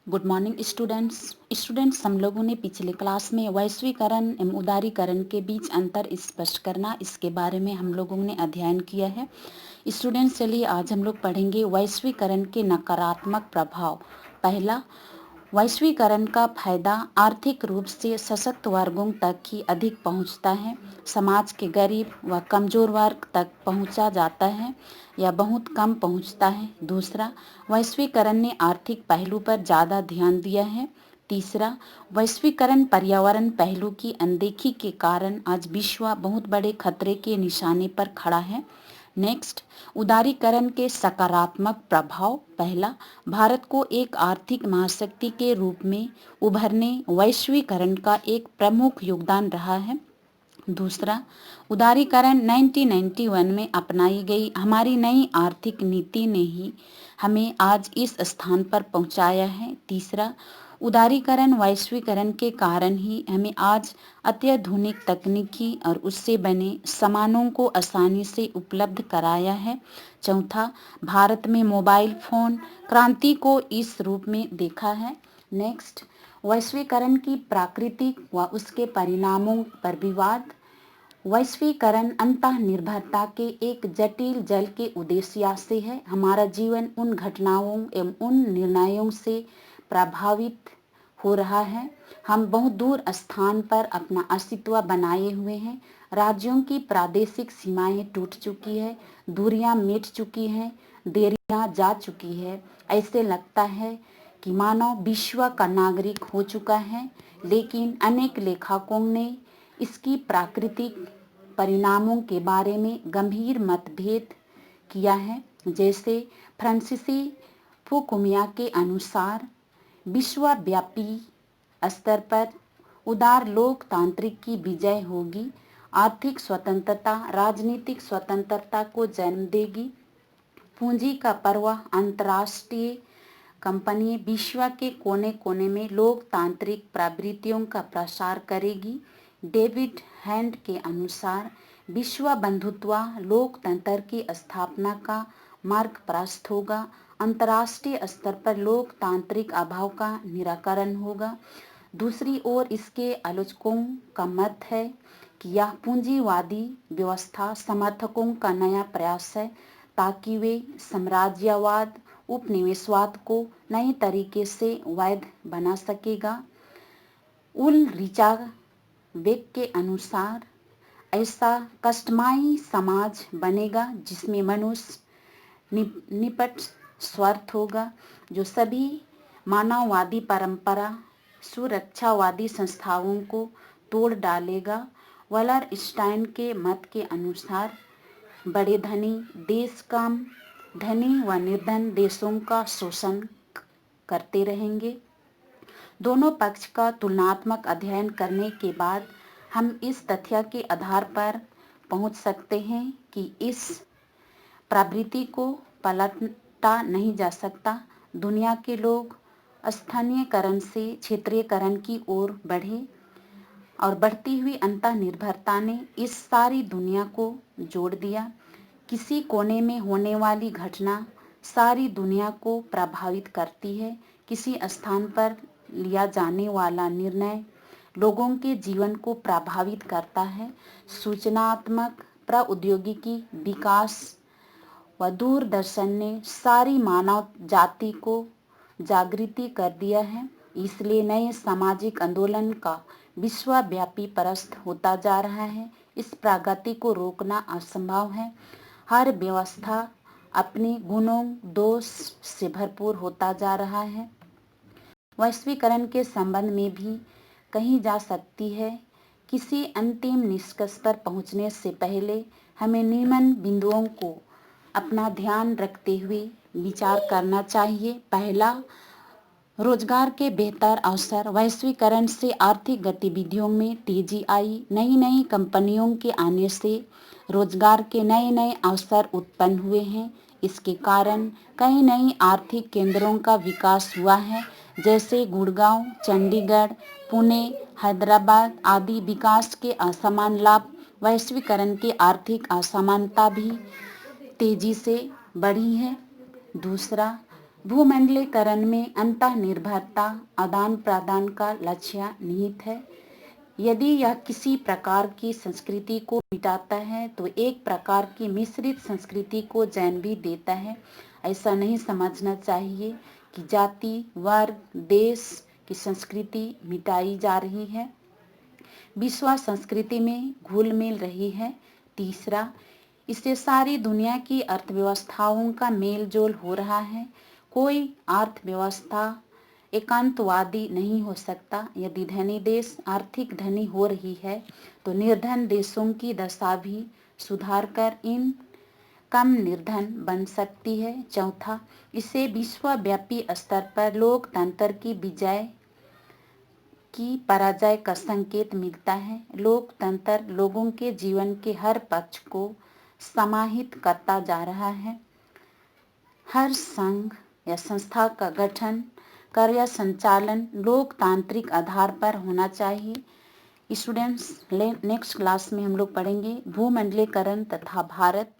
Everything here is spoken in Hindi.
गुड मॉर्निंग स्टूडेंट्स हम लोगों ने पिछले क्लास में वैश्वीकरण एवं उदारीकरण के बीच अंतर स्पष्ट करना इसके बारे में हम लोगों ने अध्ययन किया है। स्टूडेंट्स चलिए आज हम लोग पढ़ेंगे वैश्वीकरण के नकारात्मक प्रभाव। पहला, वैश्वीकरण का फायदा आर्थिक रूप से सशक्त वर्गों तक ही अधिक पहुंचता है। समाज के गरीब व कमजोर वर्ग तक पहुंचा जाता है या बहुत कम पहुंचता है। दूसरा, वैश्वीकरण ने आर्थिक पहलू पर ज़्यादा ध्यान दिया है। तीसरा, वैश्वीकरण पर्यावरण पहलू की अनदेखी के कारण आज विश्व बहुत बड़े खतरे के निशाने पर खड़ा है। नेक्स्ट, उदारीकरण के सकारात्मक प्रभाव। पहला, भारत को एक आर्थिक महाशक्ति के रूप में उभरने वैश्वीकरण का एक प्रमुख योगदान रहा है। दूसरा, उदारीकरण 1991 में अपनाई गई हमारी नई आर्थिक नीति ने ही हमें आज इस स्थान पर पहुंचाया है। तीसरा, उदारीकरण वैश्वीकरण के कारण ही हमें आज अत्याधुनिक तकनीकी और उससे बने सामानों को आसानी से उपलब्ध कराया है। चौथा, भारत में मोबाइल फोन क्रांति को इस रूप में देखा है। नेक्स्ट, वैश्वीकरण की प्राकृतिक व उसके परिणामों पर विवाद। वैश्वीकरण अंतःनिर्भरता के एक जटिल जल के उद्देश्य से है। हमारा जीवन उन घटनाओं एवं उन निर्णयों से प्रभावित हो रहा है। हम बहुत दूर स्थान पर अपना अस्तित्व बनाए हुए हैं। राज्यों की प्रादेशिक सीमाएं टूट चुकी है, दूरियां मिट चुकी हैं, देरियां जा चुकी है। ऐसे लगता है कि मानव विश्व का नागरिक हो चुका है, लेकिन अनेक लेखकों ने इसकी प्राकृतिक परिणामों के बारे में गंभीर मतभेद किया है। जैसे फ्रांसीसी फुकुमिया के अनुसार विश्वव्यापी स्तर पर उदार लोकतांत्रिक की विजय होगी। आर्थिक स्वतंत्रता राजनीतिक स्वतंत्रता को जन्म देगी। पूंजी का प्रवाह अंतर्राष्ट्रीय कंपनी विश्व के कोने कोने में लोकतांत्रिक प्रवृत्तियों का प्रसार करेगी। डेविड हैंड के अनुसार विश्व बंधुत्व लोकतंत्र की स्थापना का मार्ग प्रशस्त होगा। अंतर्राष्ट्रीय स्तर पर लोकतांत्रिक अभाव का निराकरण होगा। दूसरी ओर इसके आलोचकों का मत है कि यह पूंजीवादी व्यवस्था समर्थकों का नया प्रयास है ताकि वे साम्राज्यवाद उपनिवेशवाद को नए तरीके से वैध बना सकेगा। उलरिचा वेग के अनुसार ऐसा कष्टमय समाज बनेगा जिसमें मनुष्य निपट स्वार्थ होगा, जो सभी मानववादी परंपरा सुरक्षावादी संस्थाओं को तोड़ डालेगा। वलरस्टाइन के मत के अनुसार बड़े धनी देश कम धनी व निर्धन देशों का शोषण करते रहेंगे। दोनों पक्ष का तुलनात्मक अध्ययन करने के बाद हम इस तथ्य के आधार पर पहुंच सकते हैं कि इस प्रवृत्ति को पलटा नहीं जा सकता। दुनिया के लोग स्थानीयकरण से क्षेत्रीयकरण की ओर बढ़े और बढ़ती हुई अंतःनिर्भरता ने इस सारी दुनिया को जोड़ दिया। किसी कोने में होने वाली घटना सारी दुनिया को प्रभावित करती है। किसी स्थान पर लिया जाने वाला निर्णय लोगों के जीवन को प्रभावित करता है। सूचनात्मक प्रौद्योगिकी विकास व दूरदर्शन ने सारी मानव जाति को जागृति कर दिया है। इसलिए नए सामाजिक आंदोलन का विश्वव्यापी प्रयास होता जा रहा है। इस प्रगति को रोकना असंभव है। हर व्यवस्था अपने गुणों दोष से भरपूर होता जा रहा है। वैश्वीकरण के संबंध में भी कही जा सकती है। किसी अंतिम निष्कर्ष पर पहुंचने से पहले हमें निम्न बिंदुओं को अपना ध्यान रखते हुए विचार करना चाहिए। पहला, रोजगार के बेहतर अवसर। वैश्वीकरण से आर्थिक गतिविधियों में तेजी आई। नई नई कंपनियों के आने से रोजगार के नए नए अवसर उत्पन्न हुए हैं। इसके कारण कई नई आर्थिक केंद्रों का विकास हुआ है, जैसे गुड़गांव, चंडीगढ़, पुणे, हैदराबाद आदि। विकास के असमान लाभ। वैश्वीकरण की आर्थिक असमानता भी तेजी से बढ़ी है। दूसरा, भूमंडलीकरण में अंतःनिर्भरता आदान प्रदान का लक्ष्य निहित है। यदि यह किसी प्रकार की संस्कृति को मिटाता है तो एक प्रकार की मिश्रित संस्कृति को जन्म भी देता है। ऐसा नहीं समझना चाहिए कि जाति, वर्ग, देश की संस्कृति मिटाई जा रही है, विश्व संस्कृति में घुल मिल रही है। तीसरा, इससे सारी दुनिया की अर्थव्यवस्थाओं का मेल जोल हो रहा है। कोई अर्थव्यवस्था एकांतवादी नहीं हो सकता। यदि धनी देश आर्थिक धनी हो रही है तो निर्धन देशों की दशा भी सुधार कर इन कम निर्धन बन सकती है। चौथा, इससे विश्वव्यापी स्तर पर लोकतंत्र की विजय की पराजय का संकेत मिलता है। लोकतंत्र लोगों के जीवन के हर पक्ष को समाहित करता जा रहा है। हर संघ या संस्था का गठन, कार्य संचालन लोकतांत्रिक आधार पर होना चाहिए। स्टूडेंट्स, नेक्स्ट क्लास में हम लोग पढ़ेंगे भूमंडलीकरण तथा भारत